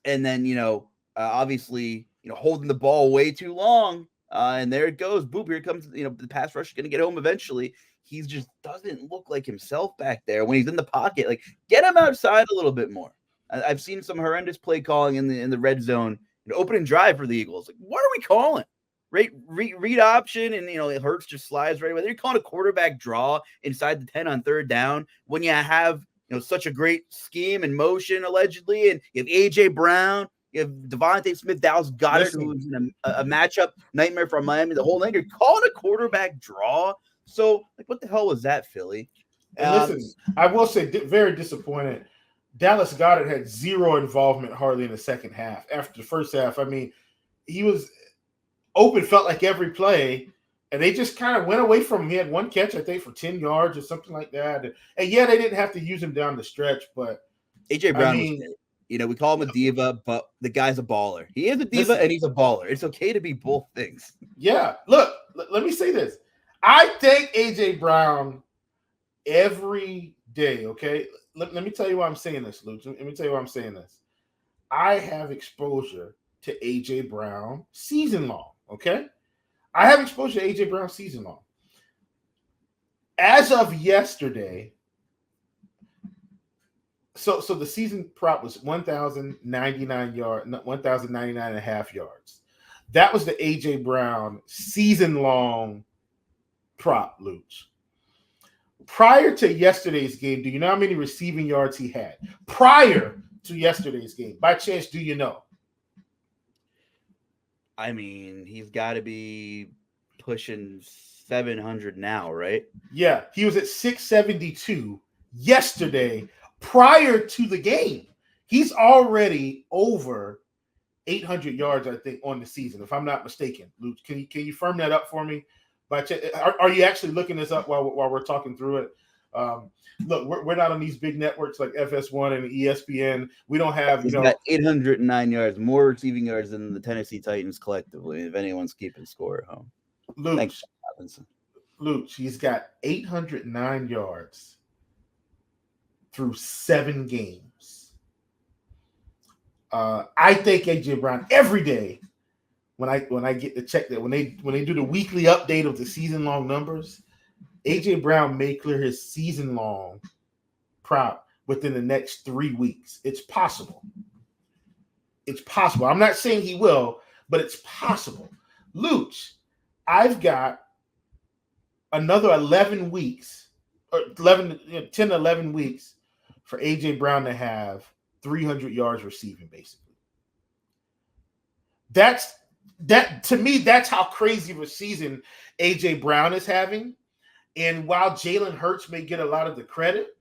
and then obviously holding the ball way too long, and there it goes. Boop! Here comes the pass rush is going to get home eventually. He just doesn't look like himself back there when he's in the pocket. Like, get him outside a little bit more. I've seen some horrendous play calling in the red zone, opening drive for the Eagles. Like, what are we calling? Right, read option, and it Hurts just slides right away. They're calling a quarterback draw inside the 10 on third down when you have such a great scheme and motion allegedly, and you have AJ Brown, you have Devontae Smith, Dallas Goddard, who's in a matchup nightmare from Miami the whole night. You're calling a quarterback draw. So, like, what the hell was that, Philly? And listen, I will say, very disappointed. Dallas Goddard had zero involvement hardly in the second half. After the first half, I mean, he was open, felt like every play, and they just kind of went away from him. He had one catch, I think, for 10 yards or something like that. And yeah, they didn't have to use him down the stretch, but AJ Brown was great. We call him a diva, but the guy's a baller. He is a diva and he's a baller. It's okay to be both things. Yeah. Look, let me say this. I thank AJ Brown every day, okay? Let me tell you why I'm saying this, Luuch. Let me tell you why I'm saying this. I have exposure to AJ Brown season long, okay? I have exposure to AJ Brown season long. As of yesterday, so the season prop was 1,099 and a half yards. That was the AJ Brown season long prop, Luuch. Prior to yesterday's game, do you know how many receiving yards he had? Prior to yesterday's game, by chance, do you know? I mean, he's got to be pushing 700 now, right? Yeah, he was at 672 yesterday prior to the game. He's already over 800 yards, I think, on the season, if I'm not mistaken. Luuch, can you firm that up for me? But are you actually looking this up while we're talking through it? Look, we're not on these big networks like FS1 and ESPN. We don't have, He's got 809 yards, more receiving yards than the Tennessee Titans collectively, if anyone's keeping score at home. Luuch, Thanks, Robinson. Luuch, he's got 809 yards through 7 games. I think AJ Brown every day when I get to check that when they do the weekly update of the season long numbers, AJ Brown may clear his season long prop within the next 3 weeks. It's possible. It's possible. I'm not saying he will, but it's possible. Luuch, I've got another 11 weeks, or 10 to 11 weeks for AJ Brown to have 300 yards receiving, basically. That to me, that's how crazy of a season AJ Brown is having. And while Jalen Hurts may get a lot of the credit,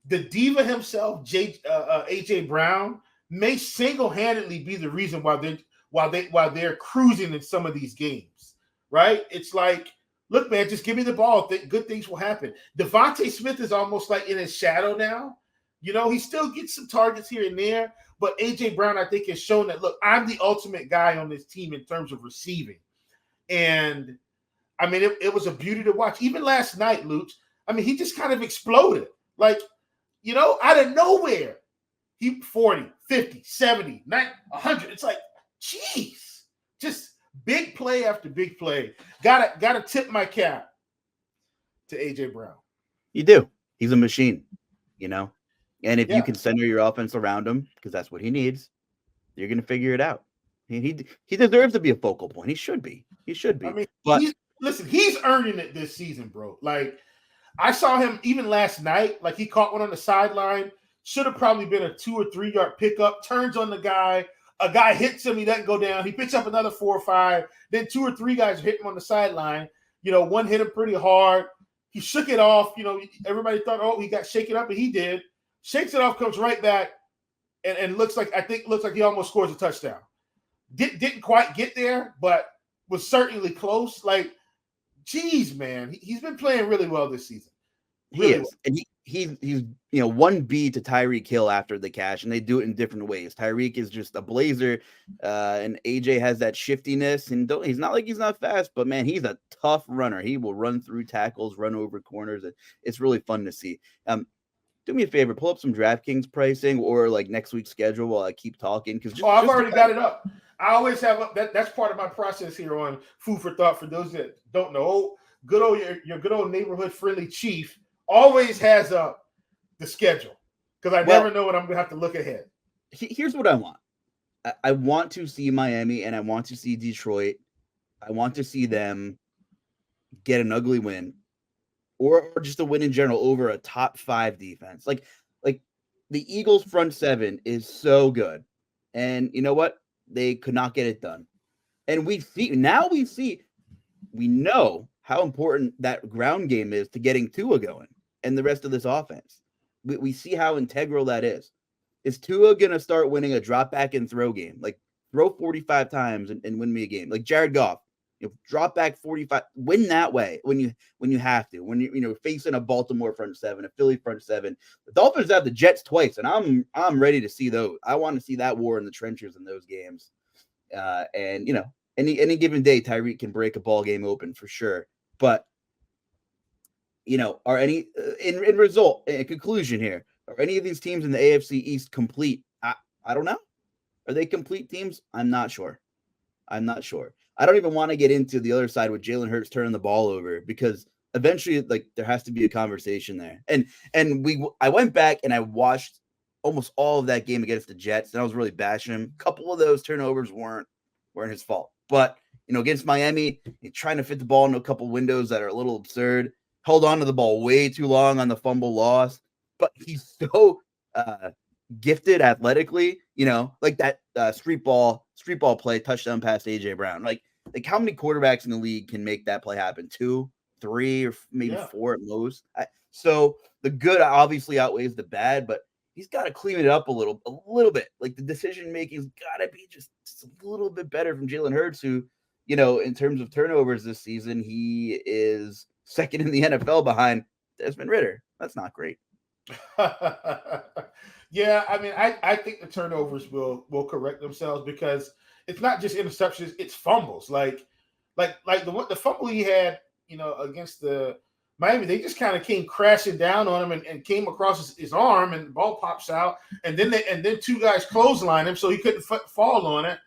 the diva himself, AJ Brown, may single-handedly be the reason why they're cruising in some of these games. Right? It's like, look, man, just give me the ball. Good things will happen. Devontae Smith is almost like in his shadow now. He still gets some targets here and there, but AJ Brown, I think, has shown that, look, I'm the ultimate guy on this team in terms of receiving. And I mean, it was a beauty to watch. Even last night, Luuch, I mean, he just kind of exploded. Like, out of nowhere, he 40, 50, 70, 90, 100. It's like, geez, just big play after big play. Gotta tip my cap to AJ Brown. You do. He's a machine, And if you Yeah. can center your offense around him, because that's what he needs, you're going to figure it out. He deserves to be a focal point. He should be. He should I be. mean, But he's earning it this season, bro. Like, I saw him even last night. Like, he caught one on the sideline. Should have probably been a 2 or 3 yard pickup. Turns on the guy. A guy hits him. He doesn't go down. He picks up another 4 or 5. Then 2 or 3 guys hit him on the sideline. One hit him pretty hard. He shook it off. Everybody thought, oh, he got shaken up, and he did. Shakes it off, comes right back, and looks like he almost scores a touchdown. Didn't quite get there, but was certainly close. Like, geez, man, he's been playing really well this season. Really he is, well. And he's 1B to Tyreek Hill after the catch, and they do it in different ways. Tyreek is just a blazer, and AJ has that shiftiness, and he's not like he's not fast, but man, he's a tough runner. He will run through tackles, run over corners. It's really fun to see. Do me a favor, pull up some DraftKings pricing or like next week's schedule while I keep talking. I've already got it up. I always have up. That's part of my process here on Food for Thought. For those that don't know, your good old neighborhood friendly chief always has up the schedule because I never know what I'm gonna have to look ahead. Here's what I want. I want to see Miami and I want to see Detroit. I want to see them get an ugly win. Or just a win in general over a top 5 defense. Like the Eagles front 7 is so good. And you know what? They could not get it done. And we know how important that ground game is to getting Tua going and the rest of this offense. We see how integral that is. Is Tua going to start winning a drop back and throw game? Like throw 45 times and win me a game. Like Jared Goff. Drop back 45, win that way when you have to. When you're facing a Baltimore front 7, a Philly front 7. The Dolphins have the Jets twice, and I'm ready to see those. I want to see that war in the trenches in those games. And any given day, Tyreek can break a ball game open for sure. But are any in conclusion here? Are any of these teams in the AFC East complete? I don't know. Are they complete teams? I'm not sure. I don't even want to get into the other side with Jalen Hurts turning the ball over because eventually, like, there has to be a conversation there. And I went back and I watched almost all of that game against the Jets, and I was really bashing him. A couple of those turnovers weren't his fault, but against Miami, he's trying to fit the ball into a couple windows that are a little absurd. Held on to the ball way too long on the fumble loss, but he's so gifted athletically, like that street ball play touchdown pass to AJ Brown. Like how many quarterbacks in the league can make that play happen? 2, 3, or maybe 4 at most. So the good obviously outweighs the bad, but he's got to clean it up a little bit. Like the decision making's got to be just a little bit better from Jalen Hurts, who, in terms of turnovers this season, he is second in the NFL behind Desmond Ridder. That's not great. Yeah, I mean, I think the turnovers will correct themselves because it's not just interceptions; it's fumbles. Like the fumble he had, against the Miami, they just kind of came crashing down on him and came across his arm, and the ball pops out, and then 2 guys clothesline him, so he couldn't fall on it.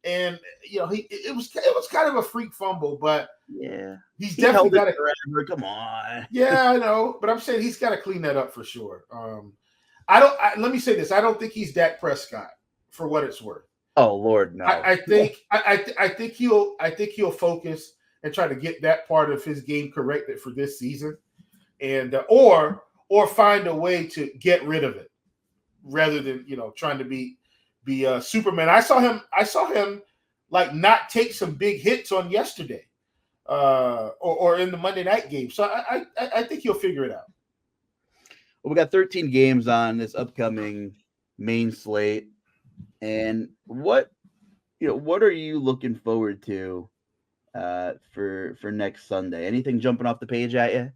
And it was kind of a freak fumble, but yeah, he's definitely got it forever. Come on. Yeah, I know, but I'm saying he's got to clean that up for sure. Let me say this: I don't think he's Dak Prescott, for what it's worth. Oh Lord, no. I think he'll focus and try to get that part of his game corrected for this season, and or find a way to get rid of it rather than trying to be Superman. I saw him like not take some big hits on yesterday, or in the Monday night game. So I think he'll figure it out. Well, we got 13 games on this upcoming main slate, and what are you looking forward to for next Sunday? Anything jumping off the page at you?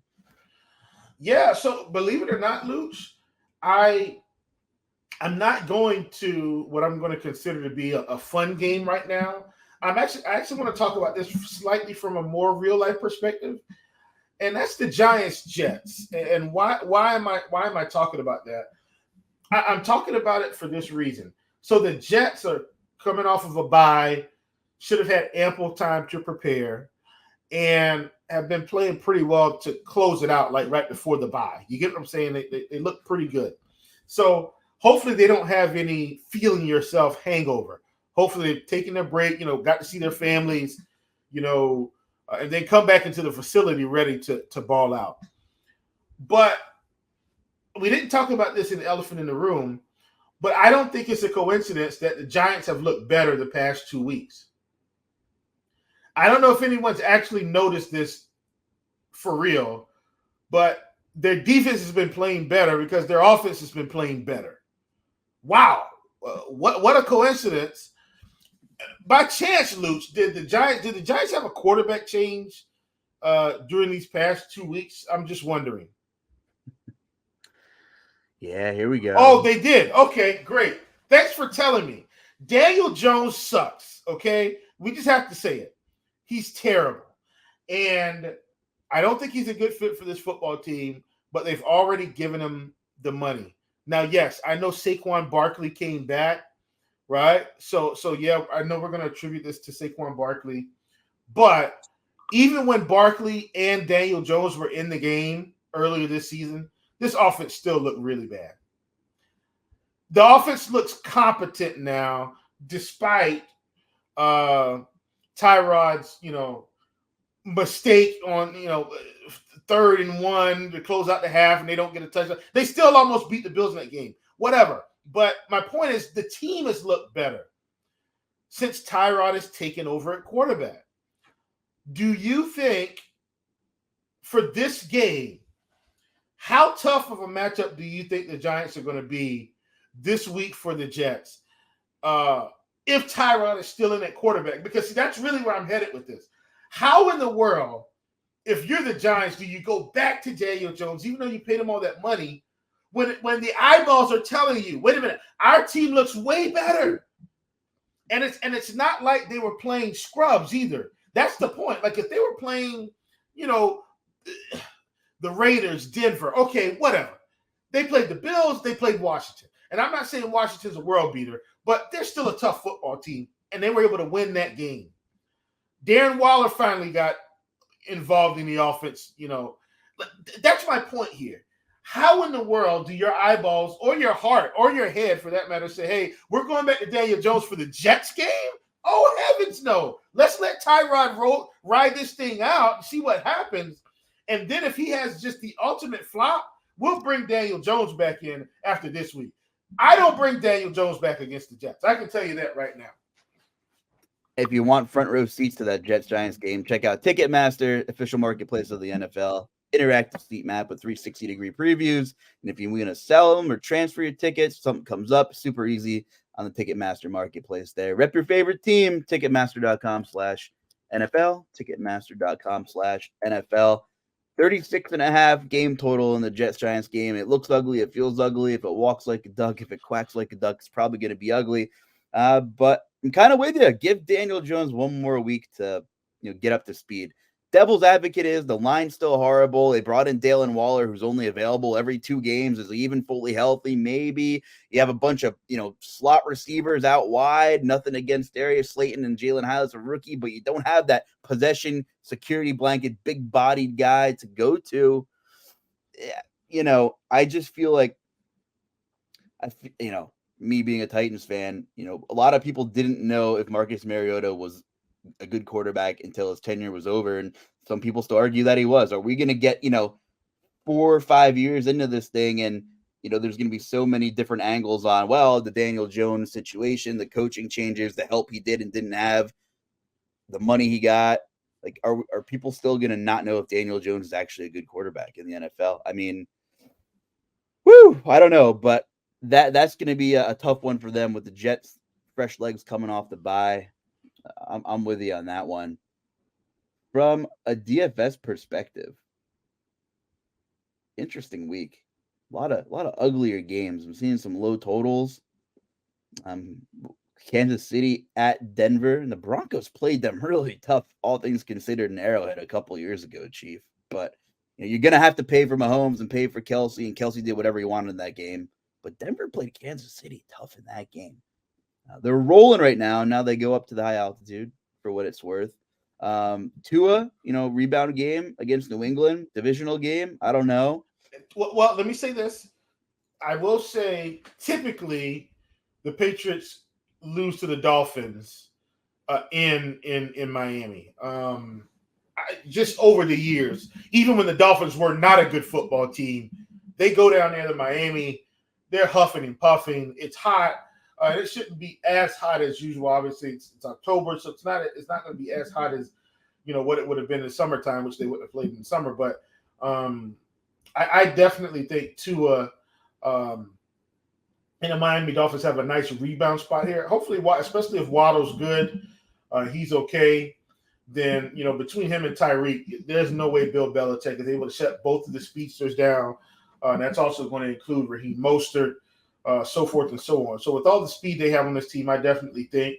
Yeah. So believe it or not, Luuch, I'm not going to what I'm going to consider to be a fun game right now. I actually want to talk about this slightly from a more real life perspective, and that's the Giants Jets. And why am I talking about that? I'm talking about it for this reason. So the Jets are coming off of a bye, should have had ample time to prepare, and have been playing pretty well to close it out, like right before the bye. You get what I'm saying? They look pretty good. So hopefully they don't have any feeling yourself hangover. Hopefully they're taking their break, got to see their families, and then come back into the facility ready to ball out. But we didn't talk about this in the elephant in the room, but I don't think it's a coincidence that the Giants have looked better the past 2 weeks. I don't know if anyone's actually noticed this for real, but their defense has been playing better because their offense has been playing better. Wow. What a coincidence. By chance, Luuch, did the Giants have a quarterback change during these past 2 weeks? I'm just wondering. Yeah, here we go. Oh, they did. Okay, great. Thanks for telling me. Daniel Jones sucks, okay? We just have to say it. He's terrible. And I don't think he's a good fit for this football team, but they've already given him the money. Now, yes, I know Saquon Barkley came back, right? So yeah, I know we're going to attribute this to Saquon Barkley. But even when Barkley and Daniel Jones were in the game earlier this season, this offense still looked really bad. The offense looks competent now, despite Tyrod's, mistake on, 3rd and 1 to close out the half, and they don't get a touchdown. They still almost beat the Bills in that game. Whatever. But my point is, the team has looked better since Tyrod has taken over at quarterback. Do you think for this game, how tough of a matchup do you think the Giants are going to be this week for the Jets if Tyrod is still in at quarterback? Because that's really where I'm headed with this. How in the world, if you're the Giants, do you go back to Daniel Jones, even though you paid him all that money, when the eyeballs are telling you, wait a minute, our team looks way better? And it's not like they were playing scrubs either. That's the point. Like if they were playing, the Raiders, Denver, okay, whatever. They played the Bills, they played Washington. And I'm not saying Washington's a world beater, but they're still a tough football team, and they were able to win that game. Darren Waller finally got involved in the offense, That's my point here. How in the world do your eyeballs or your heart or your head, for that matter, say, hey, we're going back to Daniel Jones for the Jets game? Oh, heavens no. Let's let Tyrod ride this thing out and see what happens. And then if he has just the ultimate flop, we'll bring Daniel Jones back in after this week. I don't bring Daniel Jones back against the Jets. I can tell you that right now. If you want front row seats to that Jets-Giants game, check out Ticketmaster, official marketplace of the NFL. Interactive seat map with 360-degree previews. And if you want to sell them or transfer your tickets, something comes up, super easy on the Ticketmaster marketplace there. Rep your favorite team, Ticketmaster.com/NFL, Ticketmaster.com/NFL. 36.5 game total in the Jets-Giants game. It looks ugly. It feels ugly. If it walks like a duck, if it quacks like a duck, it's probably going to be ugly. But I'm kind of with you. Give Daniel Jones one more week to get up to speed. Devil's advocate is the line's still horrible. They brought in Dalen Waller, who's only available every 2 games. Is he even fully healthy? Maybe. You have a bunch of slot receivers out wide. Nothing against Darius Slayton and Jalen Hyatt's a rookie, but you don't have that possession security blanket, big bodied guy to go to. I just feel like me being a Titans fan, a lot of people didn't know if Marcus Mariota was a good quarterback until his tenure was over. And some people still argue that he was. Are we going to get, 4 or 5 years into this thing? And, there's going to be so many different angles on, well, the Daniel Jones situation, the coaching changes, the help he did and didn't have, the money he got. Like, are people still going to not know if Daniel Jones is actually a good quarterback in the NFL? I mean, I don't know, but that's going to be a tough one for them with the Jets, fresh legs coming off the bye. I'm with you on that one. From a DFS perspective, interesting week. A lot of uglier games. I'm seeing some low totals. Kansas City at Denver, and the Broncos played them really tough, all things considered, in Arrowhead a couple years ago, Chief. But you're gonna have to pay for Mahomes and pay for Kelsey, and Kelsey did whatever he wanted in that game. But Denver played Kansas City tough in that game. They're rolling right now. Now they go up to the high altitude for what it's worth. Tua, rebound game against New England, divisional game. I don't know. Well, let me say this. I will say, typically, the Patriots lose to the Dolphins in Miami. Just over the years, even when the Dolphins were not a good football team, they go down there to Miami. They're huffing and puffing. It's hot. It shouldn't be as hot as usual. Obviously, it's October, so it's not going to be as hot as what it would have been in summertime, which they wouldn't have played in summer. But I definitely think Tua and the Miami Dolphins have a nice rebound spot here. Hopefully, especially if Waddle's good, he's okay. Then between him and Tyreek, there's no way Bill Belichick is able to shut both of the speedsters down. And that's also going to include Raheem Mostert, so forth and so on. So with all the speed they have on this team, I definitely think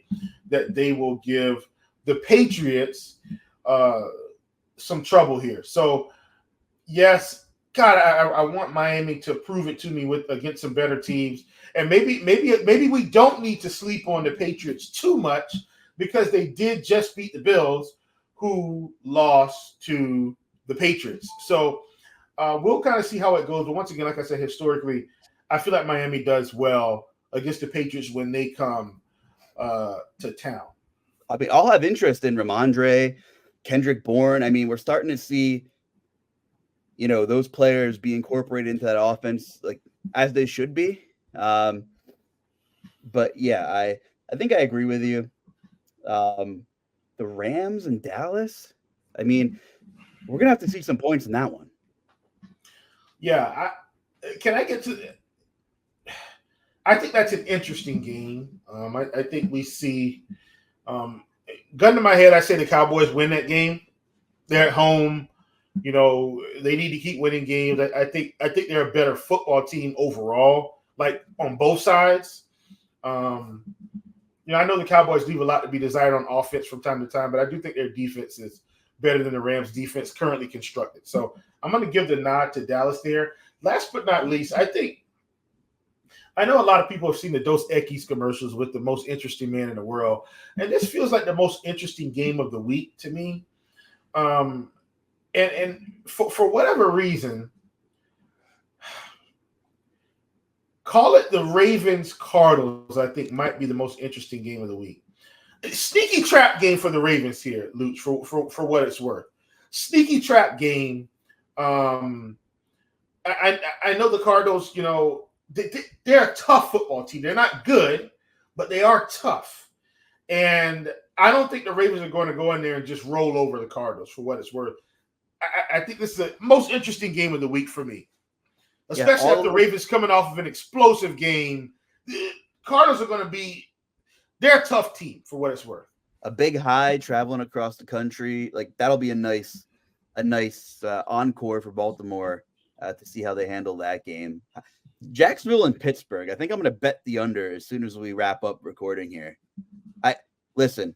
that they will give the Patriots some trouble here. So yes, God, I want Miami to prove it to me against some better teams, and maybe we don't need to sleep on the Patriots too much because they did just beat the Bills, who lost to the Patriots. So we'll kind of see how it goes. But once again, like I said, historically, I feel like Miami does well against the Patriots when they come to town. I mean, I'll have interest in Ramondre, Kendrick Bourne. I mean, we're starting to see, those players be incorporated into that offense like as they should be. But yeah, I think I agree with you. The Rams and Dallas, I mean, we're going to have to see some points in that one. Yeah. Can I get to I think that's an interesting game. I think we see, gun to my head, I say the Cowboys win that game. They're at home. They need to keep winning games. I think they're a better football team overall, like on both sides. I know the Cowboys leave a lot to be desired on offense from time to time, but I do think their defense is better than the Rams' defense currently constructed. So I'm going to give the nod to Dallas there. Last but not least, I know a lot of people have seen the Dos Equis commercials with the most interesting man in the world, and this feels like the most interesting game of the week to me. And for whatever reason, call it the Ravens-Cardinals, I think might be the most interesting game of the week. Sneaky trap game for the Ravens here, Luuch, for what it's worth. Sneaky trap game. I know the Cardinals, they're a tough football team. They're not good, but they are tough. And I don't think the Ravens are going to go in there and just roll over the Cardinals for what it's worth. I think this is the most interesting game of the week for me. Especially if the Ravens coming off of an explosive game. The Cardinals are going to be – they're a tough team for what it's worth. A big high traveling across the country. Like, that'll be a nice encore for Baltimore to see how they handle that game. Jacksonville and Pittsburgh. I think I'm going to bet the under as soon as we wrap up recording here. Listen,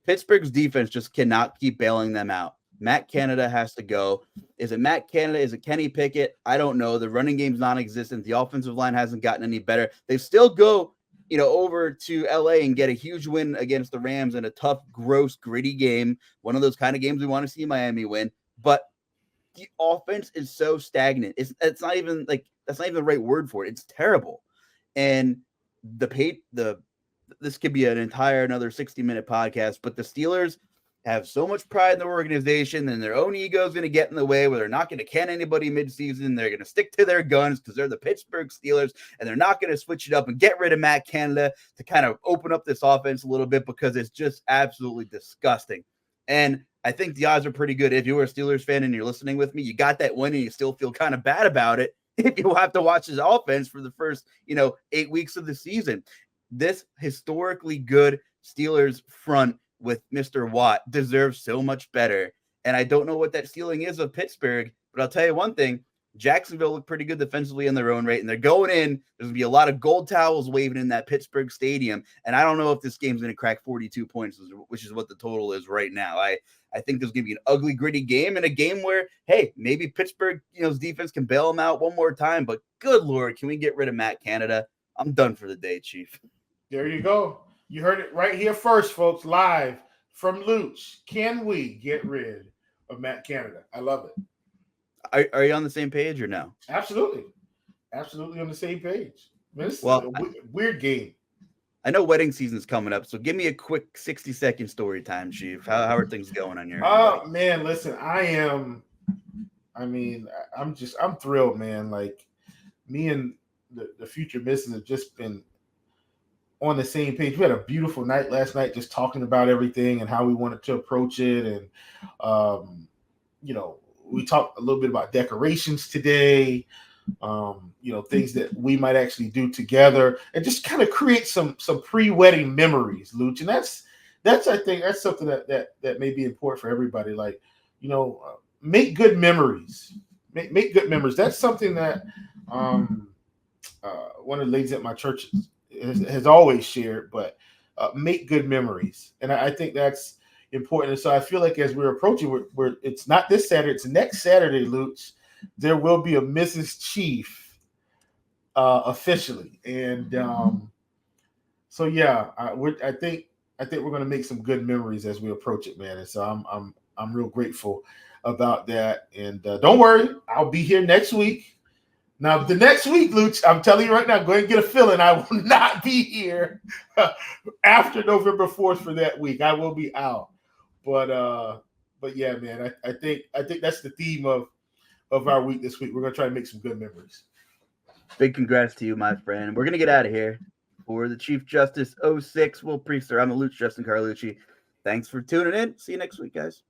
Pittsburgh's defense just cannot keep bailing them out. Matt Canada has to go. Is it Matt Canada? Is it Kenny Pickett? I don't know. The running game's non-existent. The offensive line hasn't gotten any better. They still go, over to LA and get a huge win against the Rams in a tough, gross, gritty game. One of those kind of games we want to see Miami win. But the offense is so stagnant. It's not even like that's not even the right word for it. It's terrible. And this could be another 60-minute podcast, but the Steelers have so much pride in their organization, and their own ego is going to get in the way where they're not going to can anybody midseason. They're going to stick to their guns because they're the Pittsburgh Steelers, and they're not going to switch it up and get rid of Matt Canada to kind of open up this offense a little bit because it's just absolutely disgusting. And I think the odds are pretty good. If you're a Steelers fan and you're listening with me, you got that win and you still feel kind of bad about it if you have to watch his offense for the first, 8 weeks of the season. This historically good Steelers front with Mr. Watt deserves so much better. And I don't know what that ceiling is of Pittsburgh, but I'll tell you one thing. Jacksonville looked pretty good defensively in their own right, and they're going in. There's going to be a lot of gold towels waving in that Pittsburgh stadium, and I don't know if this game's going to crack 42 points, which is what the total is right now. I think there's going to be an ugly, gritty game, and a game where, hey, maybe Pittsburgh's defense can bail them out one more time, but good Lord, can we get rid of Matt Canada? I'm done for the day, Chief. There you go. You heard it right here first, folks, live from Luuch. Can we get rid of Matt Canada? I love it. Are you on the same page or no? Absolutely. absolutely on the same page. Man, this is Well, a weird game. I know wedding season's coming up, so give me a quick 60-second story time, Chief. How are things going on your end, buddy? Oh man, listen, I'm thrilled, man. Like me and the future missus have just been on the same page. We had a beautiful night last night, just talking about everything and how we wanted to approach it, and you know, we talked a little bit about decorations today. Things that we might actually do together, and just kind of create some pre-wedding memories, Luuch. And that's I think that's something that may be important for everybody. Like, make good memories. Make good memories. That's something that one of the ladies at my church has always shared. But make good memories, and I think that's important. And so I feel like as we're approaching, we're it's not this Saturday, it's next Saturday, Luuch. There will be a Mrs. Chief officially, and so yeah, I think we're going to make some good memories as we approach it, man. And so I'm real grateful about that. And don't worry, I'll be here next week. Now the next week, Luuch, I'm telling you right now, go ahead and get a feeling. I will not be here after November 4th for that week. I will be out, but yeah, man, I think that's the theme of our week this week. We're going to try to make some good memories. Big congrats to you, my friend. We're going to get out of here. For the Chief Justice 06, Will Priester, I'm the Luuch, Justin Carlucci. Thanks for tuning in. See you next week, guys.